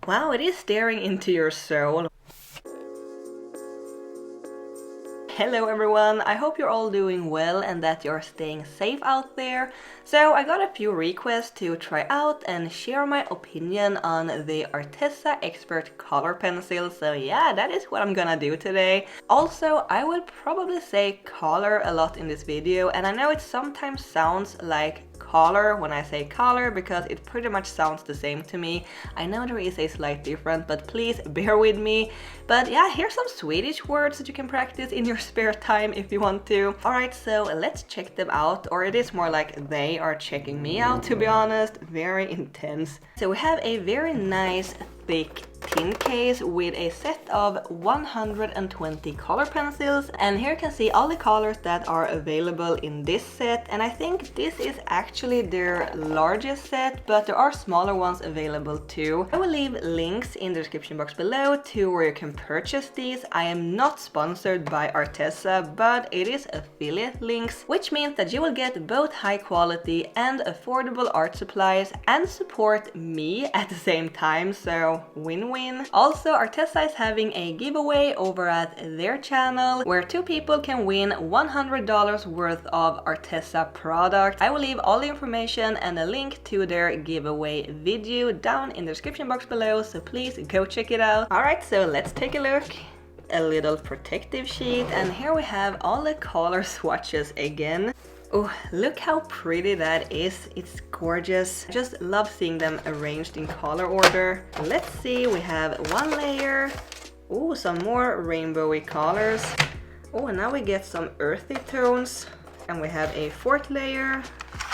Wow, it is staring into your soul. Hello everyone, I hope you're all doing well and that you're staying safe out there. So I got a few requests to try out and share my opinion on the Arteza Expert color pencil, so yeah, that is what I'm gonna do today. Also, I will probably say color a lot in this video, and I know it sometimes sounds like color when I say color because it pretty much sounds the same to me. I know there is a slight difference, but please bear with me. But yeah, here's some Swedish words that you can practice in your spare time if you want to. Alright, so let's check them out, or it is more like they are checking me out, to be honest. Very intense. So we have a very nice thick tin case with a set of 120 color pencils, and here you can see all the colors that are available in this set, and I think this is actually their largest set, but there are smaller ones available too. I will leave links in the description box below to where you can purchase these. I am not sponsored by Arteza, but it is affiliate links, which means that you will get both high quality and affordable art supplies and support me at the same time, so win-win. Also, Arteza is having a giveaway over at their channel where two people can win $100 worth of Arteza product. I will leave all the information and a link to their giveaway video down in the description box below, so please go check it out. Alright, so let's take a look. A little protective sheet, and here we have all the color swatches again. Oh, look how pretty that is. It's gorgeous. I just love seeing them arranged in color order. Let's see, we have one layer. Oh, some more rainbowy colors. Oh, and now we get some earthy tones. And we have a fourth layer.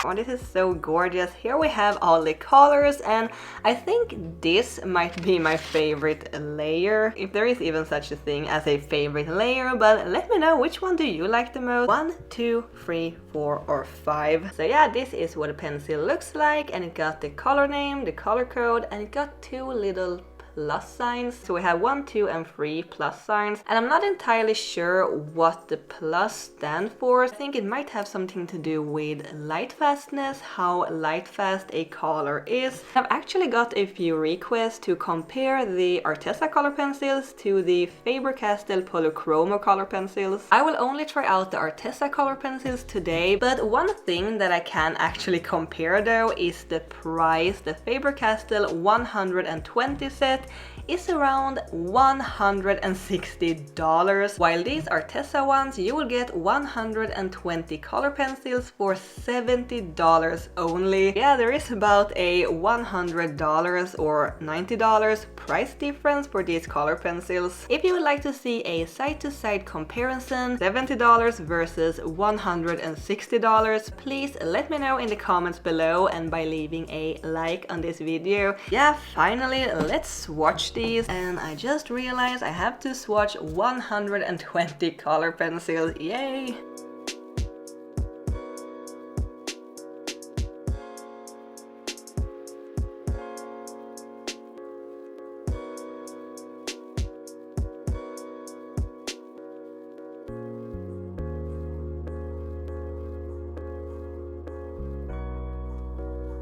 Oh, this is so gorgeous. Here we have all the colors, and I think this might be my favorite layer, if there is even such a thing as a favorite layer, but let me know which one do you like the most. 1, 2, 3, 4, or 5. So yeah, this is what a pencil looks like, and it got the color name, the color code, and it got two little plus signs. So we have 1, 2, and 3 plus signs, and I'm not entirely sure what the plus stand for. I think it might have something to do with light fastness, how light fast a color is. I've actually got a few requests to compare the Arteza color pencils to the Faber-Castell Polychromo color pencils. I will only try out the Arteza color pencils today, but one thing that I can actually compare though is the price. The Faber-Castell 120 set is around $160, while these Arteza ones you will get 120 color pencils for $70 only. Yeah, there is about a $100 or $90 price difference for these color pencils. If you would like to see a side-to-side comparison, $70 versus $160, please let me know in the comments below and by leaving a like on this video. Yeah, finally, let's swatch these, and I just realized I have to swatch 120 color pencils. Yay!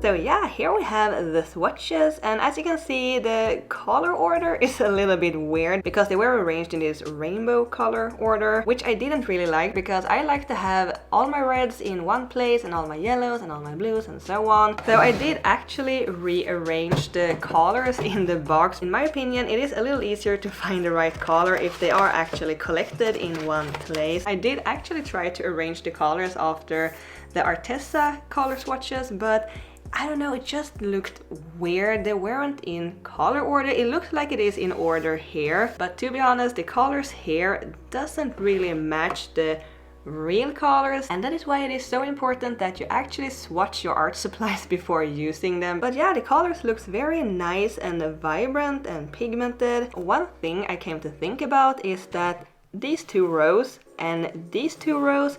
So yeah, here we have the swatches, and as you can see, the color order is a little bit weird because they were arranged in this rainbow color order, which I didn't really like because I like to have all my reds in one place and all my yellows and all my blues and so on. So I did actually rearrange the colors in the box. In my opinion, it is a little easier to find the right color if they are actually collected in one place. I did actually try to arrange the colors after the Arteza color swatches, but I don't know, it just looked weird. They weren't in color order. It looks like it is in order here, but to be honest, the colors here doesn't really match the real colors, and that is why it is so important that you actually swatch your art supplies before using them. But yeah, the colors looks very nice and vibrant and pigmented. One thing I came to think about is that these two rows and these two rows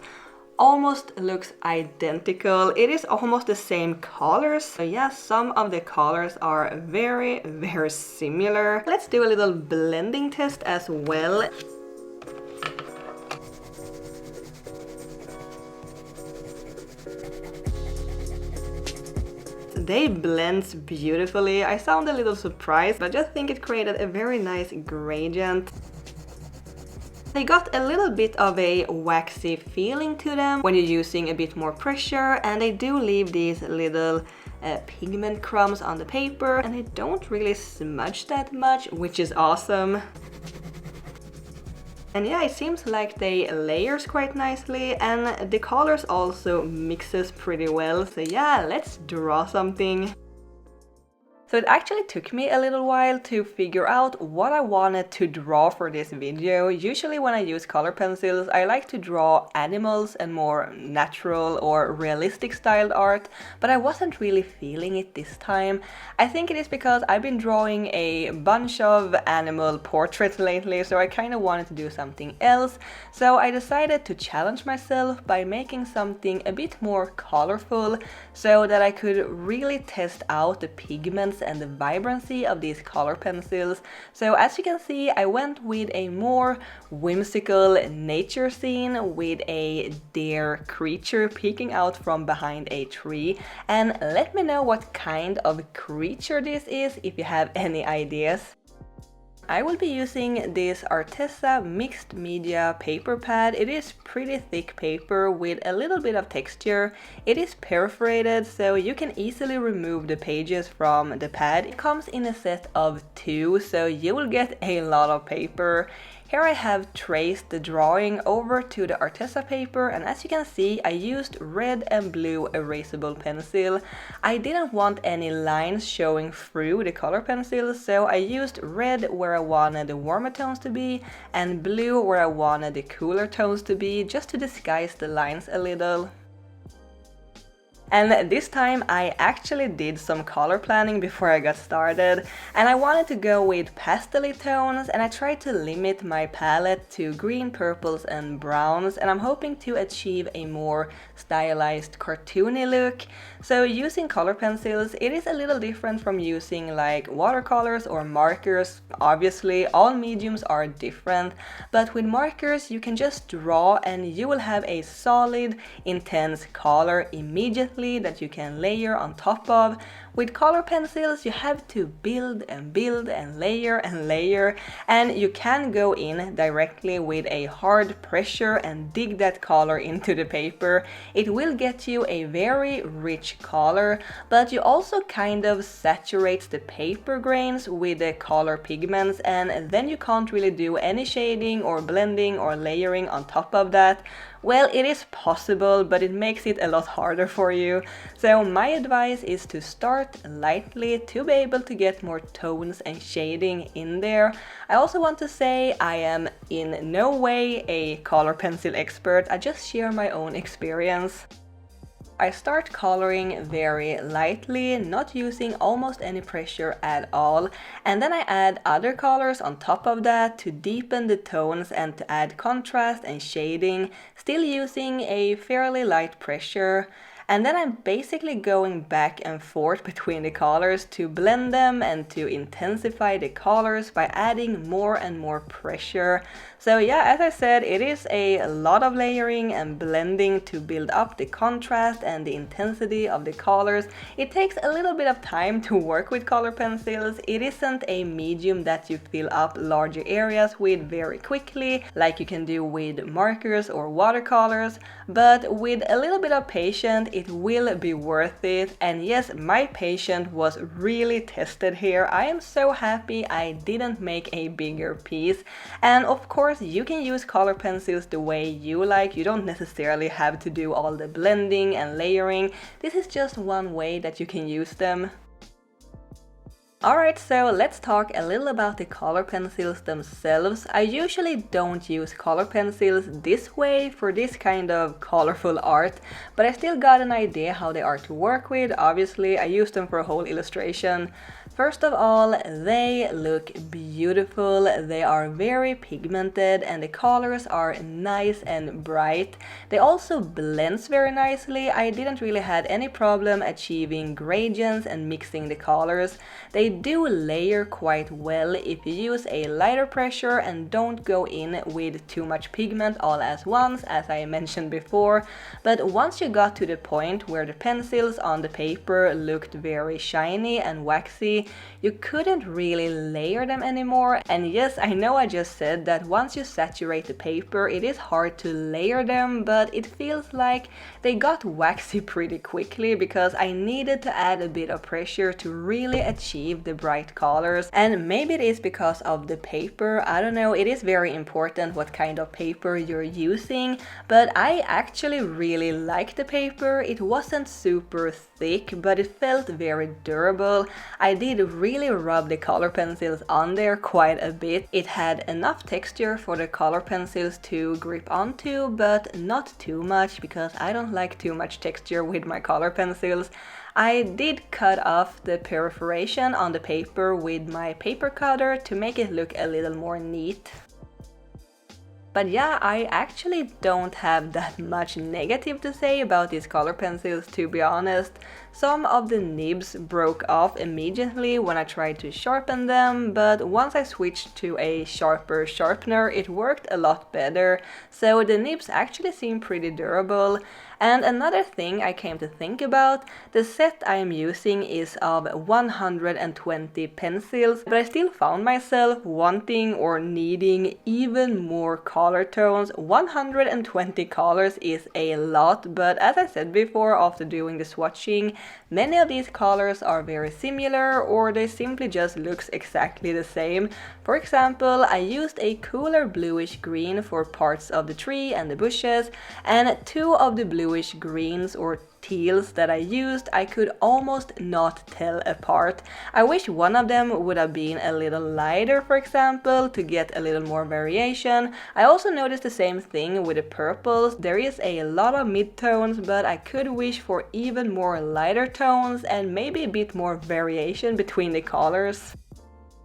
almost looks identical. It is almost the same colors. So yeah, some of the colors are very, very similar. Let's do a little blending test as well. they blend beautifully. I sound a little surprised, but I just think it created a very nice gradient. They got a little bit of a waxy feeling to them when you're using a bit more pressure, and they do leave these little pigment crumbs on the paper, and they don't really smudge that much, which is awesome. And yeah, it seems like they layers quite nicely, and the colors also mixes pretty well. So yeah, let's draw something. So it actually took me a little while to figure out what I wanted to draw for this video. Usually when I use color pencils, I like to draw animals and more natural or realistic styled art, but I wasn't really feeling it this time. I think it is because I've been drawing a bunch of animal portraits lately, so I kind of wanted to do something else. So I decided to challenge myself by making something a bit more colorful so that I could really test out the pigments and the vibrancy of these color pencils. So as you can see, I went with a more whimsical nature scene with a deer creature peeking out from behind a tree. And let me know what kind of creature this is if you have any ideas. I will be using this Arteza mixed media paper pad. It is pretty thick paper with a little bit of texture. It is perforated, so you can easily remove the pages from the pad. It comes in a set of 2, so you will get a lot of paper. Here I have traced the drawing over to the Arteza paper, and as you can see, I used red and blue erasable pencil. I didn't want any lines showing through the color pencil, so I used red where I wanted the warmer tones to be and blue where I wanted the cooler tones to be, just to disguise the lines a little. And this time I actually did some color planning before I got started, and I wanted to go with pastel tones, and I tried to limit my palette to green, purples and browns, and I'm hoping to achieve a more stylized cartoony look. So using color pencils, it is a little different from using like watercolors or markers. Obviously all mediums are different, but with markers you can just draw and you will have a solid, intense color immediately that you can layer on top of. With color pencils you have to build and build and layer, and you can go in directly with a hard pressure and dig that color into the paper. It will get you a very rich color, but you also kind of saturate the paper grains with the color pigments, and then you can't really do any shading or blending or layering on top of that. Well, it is possible, but it makes it a lot harder for you. So my advice is to start lightly to be able to get more tones and shading in there. I also want to say I am in no way a color pencil expert, I just share my own experience. I start coloring very lightly, not using almost any pressure at all, and then I add other colors on top of that to deepen the tones and to add contrast and shading, still using a fairly light pressure. And then I'm basically going back and forth between the colors to blend them and to intensify the colors by adding more and more pressure. So yeah, as I said, it is a lot of layering and blending to build up the contrast and the intensity of the colors. It takes a little bit of time to work with color pencils. It isn't a medium that you fill up larger areas with very quickly, like you can do with markers or watercolors, but with a little bit of patience, it will be worth it. And yes, my patience was really tested here. I am so happy I didn't make a bigger piece. And of course, you can use color pencils the way you like. You don't necessarily have to do all the blending and layering. This is just one way that you can use them. Alright, so let's talk a little about the color pencils themselves. I usually don't use color pencils this way for this kind of colorful art, but I still got an idea how they are to work with. Obviously, I used them for a whole illustration. First of all, they look beautiful. They are very pigmented and the colors are nice and bright. They also blends very nicely. I didn't really had any problem achieving gradients and mixing the colors. They do layer quite well if you use a lighter pressure and don't go in with too much pigment all at once, as I mentioned before. But once you got to the point where the pencils on the paper looked very shiny and waxy, you couldn't really layer them anymore. And yes, I know I just said that once you saturate the paper, it is hard to layer them, but it feels like they got waxy pretty quickly because I needed to add a bit of pressure to really achieve the bright colors. And maybe it is because of the paper, I don't know, it is very important what kind of paper you're using, but I actually really like the paper. It wasn't super thick, but it felt very durable. I did really rub the color pencils on there quite a bit. It had enough texture for the color pencils to grip onto, but not too much because I don't like too much texture with my color pencils. I did cut off the perforation on the paper with my paper cutter to make it look a little more neat. But yeah, I actually don't have that much negative to say about these color pencils, to be honest. Some of the nibs broke off immediately when I tried to sharpen them, but once I switched to a sharper sharpener, it worked a lot better. So the nibs actually seem pretty durable. And another thing I came to think about, the set I am using is of 120 pencils, but I still found myself wanting or needing even more color tones. 120 colors is a lot, but as I said before, after doing the swatching, many of these colors are very similar or they simply just looks exactly the same. For example, I used a cooler bluish green for parts of the tree and the bushes, and two of the bluish greens or teals that I used I could almost not tell apart. I wish one of them would have been a little lighter, for example, to get a little more variation. I also noticed the same thing with the purples. There is a lot of mid-tones, but I could wish for even more lighter tones and maybe a bit more variation between the colors.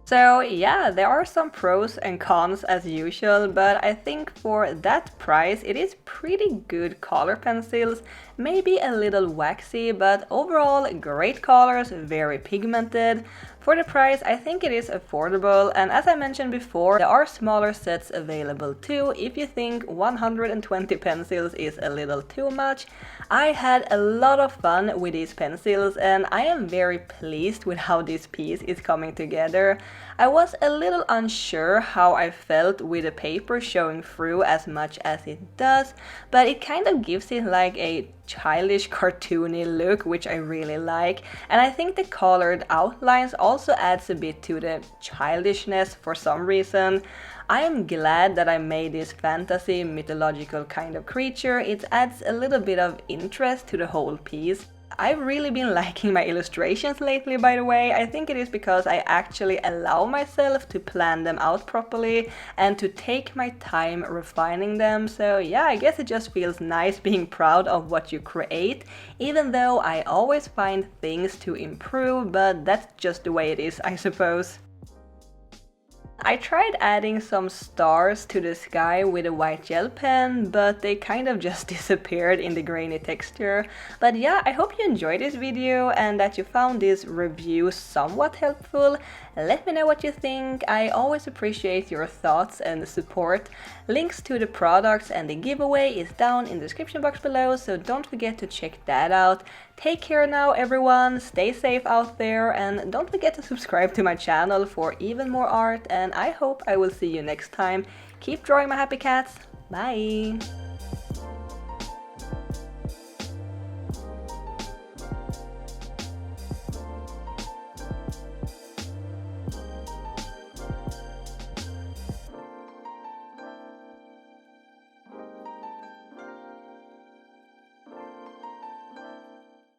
So yeah, there are some pros and cons as usual, but I think for that price it is pretty good color pencils, maybe a little waxy, but overall great colors, very pigmented. For the price, I think it is affordable, and as I mentioned before, there are smaller sets available too if you think 120 pencils is a little too much. I had a lot of fun with these pencils and I am very pleased with how this piece is coming together. I was a little unsure how I felt with the paper showing through as much as it does, but it kind of gives it like a childish cartoony look, which I really like, and I think the colored outlines also adds a bit to the childishness for some reason. I am glad that I made this fantasy mythological kind of creature. It adds a little bit of interest to the whole piece. I've really been liking my illustrations lately, by the way. I think it is because I actually allow myself to plan them out properly and to take my time refining them. So yeah, I guess it just feels nice being proud of what you create, even though I always find things to improve, but that's just the way it is, I suppose. I tried adding some stars to the sky with a white gel pen, but they kind of just disappeared in the grainy texture. But yeah, I hope you enjoyed this video and that you found this review somewhat helpful. Let me know what you think. I always appreciate your thoughts and support. Links to the products and the giveaway is down in the description box below, so don't forget to check that out. Take care now, everyone, stay safe out there, and don't forget to subscribe to my channel for even more art, and I hope I will see you next time. Keep drawing my happy cats. Bye!